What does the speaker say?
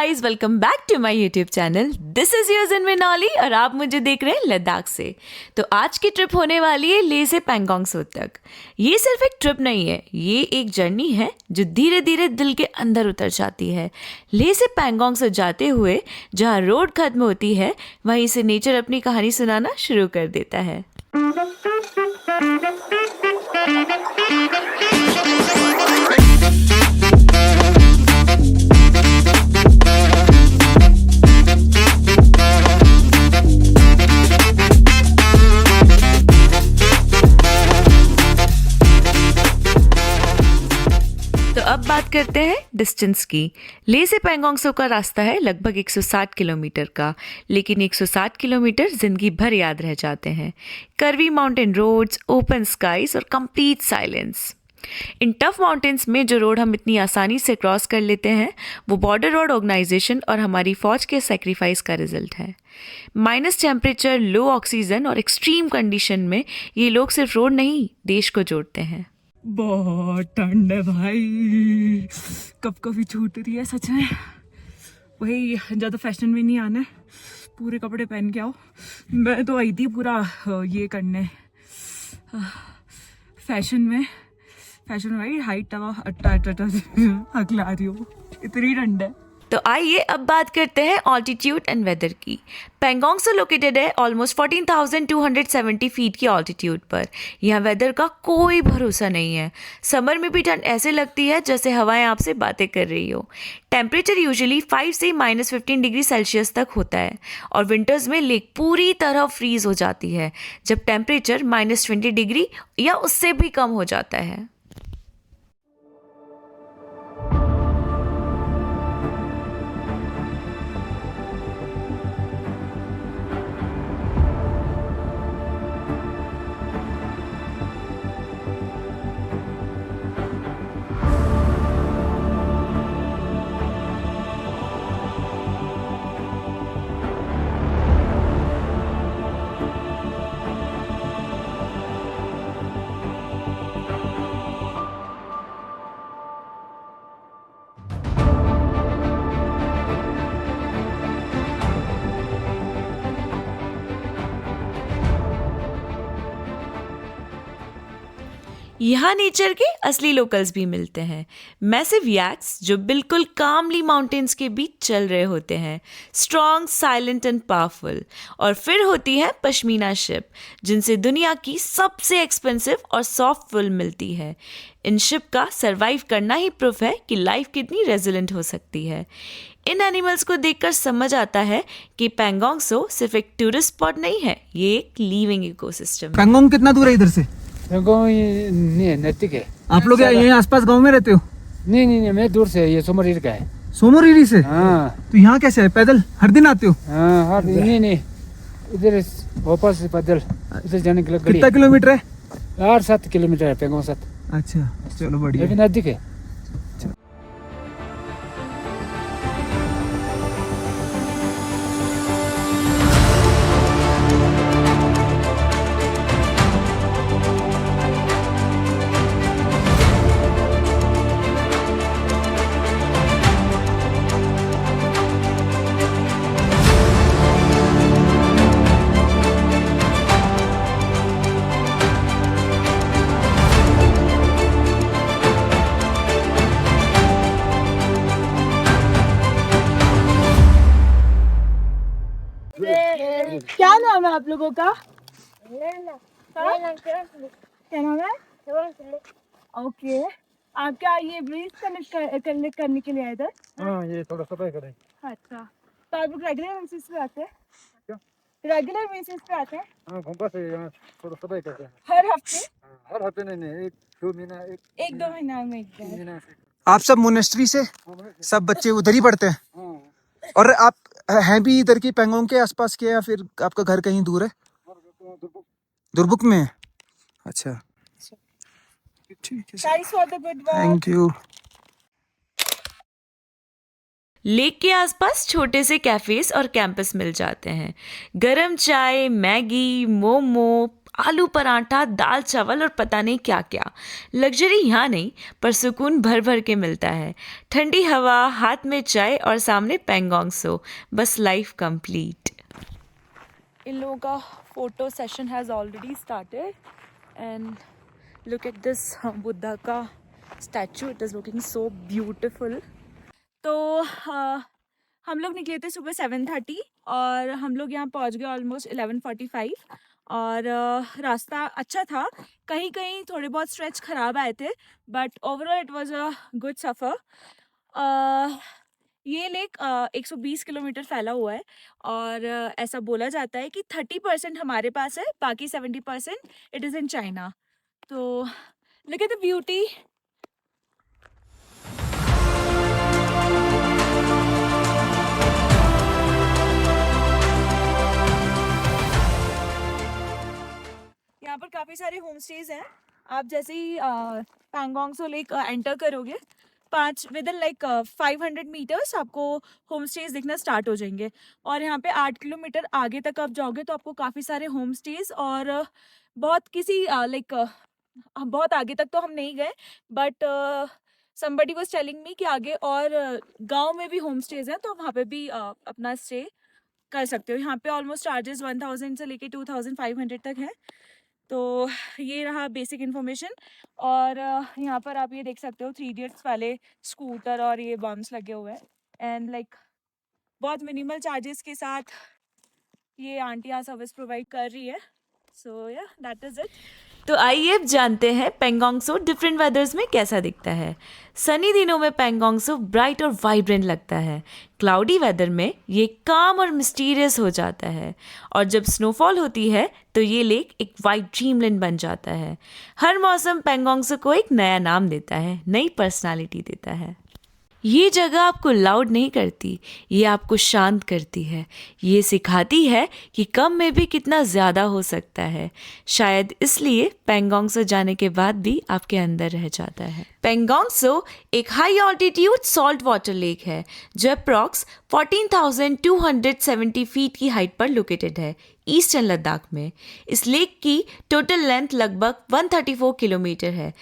Guys, welcome back to my YouTube channel. This is your जिनमिनॉली और आप मुझे देख रहे हैं लद्दाख से। तो आज की ट्रिप होने वाली है लेह से पैंगोंग सो तक। ये सिर्फ एक ट्रिप नहीं है, ये एक जर्नी है जो धीरे धीरे दिल के अंदर उतर जाती है। लेह से पैंगोंग सो जाते हुए जहाँ रोड खत्म होती है, वहीं से नेचर अपनी कहानी सुनाना शुरू कर देता है। तो अब बात करते हैं डिस्टेंस की। लेह से पैंगोंग सो का रास्ता है लगभग 160 किलोमीटर का, लेकिन 160 किलोमीटर जिंदगी भर याद रह जाते हैं। Curvy mountain roads, open skies और कंप्लीट साइलेंस। इन टफ माउंटेन्स में जो रोड हम इतनी आसानी से क्रॉस कर लेते हैं, वो बॉर्डर रोड ऑर्गेनाइजेशन और हमारी फौज के सेक्रीफाइस का रिजल्ट है। माइनस टेम्परेचर, लो ऑक्सीजन और एक्सट्रीम कंडीशन में ये लोग सिर्फ रोड नहीं, देश को जोड़ते हैं। बहुत ठंड है भाई, कब कभी छूट रही है सच में। वही ज़्यादा फैशन में नहीं आना है, पूरे कपड़े पहन के आओ। मैं तो आई थी पूरा ये करने फैशन भाई, हाइट हकला रही हो, इतनी ठंड है। तो आइए अब बात करते हैं ऑल्टीट्यूड एंड वेदर की। पैंगोंग सो लोकेटेड है ऑलमोस्ट 14,270 फीट की ऑल्टीट्यूड पर। यहाँ वेदर का कोई भरोसा नहीं है। समर में भी ठंड ऐसे लगती है जैसे हवाएं आपसे बातें कर रही हो। टेम्परेचर यूजुअली 5 से -15 डिग्री सेल्सियस तक होता है और विंटर्स में लेक पूरी तरह फ्रीज हो जाती है, जब टेम्परेचर -20 डिग्री या उससे भी कम हो जाता है। यहाँ नेचर के असली लोकल्स भी मिलते हैं। मैसिव यैक्स जो बिल्कुल कामली माउंटेन्स के बीच चल रहे होते हैं, स्ट्रॉन्ग, साइलेंट एंड पावरफुल। और फिर होती है पश्मीना शिप, जिनसे दुनिया की सबसे एक्सपेंसिव और सॉफ्ट वुल मिलती है। इन शिप का सरवाइव करना ही प्रूफ है कि लाइफ कितनी रेजिलेंट हो सकती है। इन एनिमल्स को देखकर समझ आता है कि पैंगोंग सो सिर्फ एक टूरिस्ट स्पॉट नहीं है, ये एक लिविंग इकोसिस्टम। पैंगोंग कितना दूर है इधर से? नहीं नजदीक है। आप लोग यहीं आसपास गांव में रहते हो? नहीं, मैं दूर से, ये सोमरीर का है। सोमोरीरी से? हाँ। तो यहाँ कैसे है? पैदल हर दिन आते हो? हाँ, नहीं, इधर वापस से पैदल इधर जाने के लिए। कितना किलोमीटर है? 8-7 किलोमीटर है पैंगोंग से। अच्छा, चलो बढ़िया। लेकिन नजदीक है। क्या नाम है आप लोगों का? क्या नाम है? ओके, आप क्या ये ब्रीज कनेक्ट करने के लिए आए थे? हाँ, ये थोड़ा सफाई करें। अच्छा, तो आप लोग रेगुलर बेसिस पे आते हैं? क्या? रेगुलर बेसिस पे आते हैं? हाँ, घूमपा से यहाँ थोड़ा सफाई करते हैं। हर हफ्ते? हर हफ्ते नहीं, 1-2 महीना, एक दो महीना में एक बार। महीना से। आप सब मोनेस्ट्री से? सब बच्चे उधर ही पढ़ते हैं? हाँ, और आप हैं भी इधर की पैंगोंग के आसपास के, या फिर आपका घर कहीं दूर है? दुरबुक में है? अच्छा, ठीक है, Thanks for the good work. Thank you. Lake के आसपास छोटे से कैफेज और कैंपस मिल जाते हैं। गरम चाय, मैगी, मोमो, आलू पराठा, दाल चावल और पता नहीं क्या क्या। लग्जरी यहाँ नहीं, पर सुकून भर भर के मिलता है। ठंडी हवा, हाथ में चाय और सामने पेंगोंग सो, बस लाइफ कंप्लीट। इन लोगों का photo session has already started and look at this Buddha का statue, it is looking so beautiful. तो हम लोग निकले थे सुबह 7:30 और हम लोग यहाँ पहुँच गए ऑलमोस्ट 11:45 और रास्ता अच्छा था, कहीं कहीं थोड़े बहुत स्ट्रेच ख़राब आए थे, but overall it was a good सफ़र। ये लेक 120 किलोमीटर फैला हुआ है और ऐसा बोला जाता है कि 30% हमारे पास है, बाकी 70% इट इज़ इन चाइना। तो लुक एट द ब्यूटी। यहाँ पर काफ़ी सारे होम स्टेज हैं। आप जैसे ही पैंगोंग सो लेक एंटर करोगे, विद इन लाइक 500 मीटर्स आपको होम स्टेज दिखना स्टार्ट हो जाएंगे। और यहाँ पे 8 किलोमीटर आगे तक आप जाओगे तो आपको काफ़ी सारे होम स्टेज और बहुत आगे तक तो हम नहीं गए, but somebody was telling me कि आगे और गांव में भी होम स्टेज हैं, तो वहाँ पे भी अपना स्टे कर सकते हो। यहाँ पे ऑलमोस्ट चार्जेस 1000 से लेके 2500 तक है। तो ये रहा बेसिक इन्फॉर्मेशन। और यहाँ पर आप ये देख सकते हो 3 इडियट्स वाले स्कूटर और ये बम्स लगे हुए हैं एंड लाइक बहुत मिनिमल चार्जेस के साथ ये आंटी यहाँ सर्विस प्रोवाइड कर रही है। सो या दैट इज़ इट। तो आइए अब जानते हैं पेंगोंग सो डिफरेंट वेदर्स में कैसा दिखता है। सनी दिनों में पेंगोंग सो ब्राइट और वाइब्रेंट लगता है। क्लाउडी वेदर में ये काम और मिस्टीरियस हो जाता है और जब स्नोफॉल होती है तो ये लेक एक वाइट ड्रीमलैंड बन जाता है। हर मौसम पेंगोंग सो को एक नया नाम देता है, नई पर्सनालिटी देता है। ये जगह आपको लाउड नहीं करती, ये आपको शांत करती है। ये सिखाती है कि कम में भी कितना ज़्यादा हो सकता है। शायद इसलिए पेंगोंग सो जाने के बाद भी आपके अंदर रह जाता है। पेंगोंग सो एक high altitude salt water lake है जो अप्रॉक्स 14,270 फीट की हाइट पर लोकेटेड है, ईस्टर्न लद्दाख में। इस लेक की टोटल लेंथ लगभग 134 किलोमीटर है,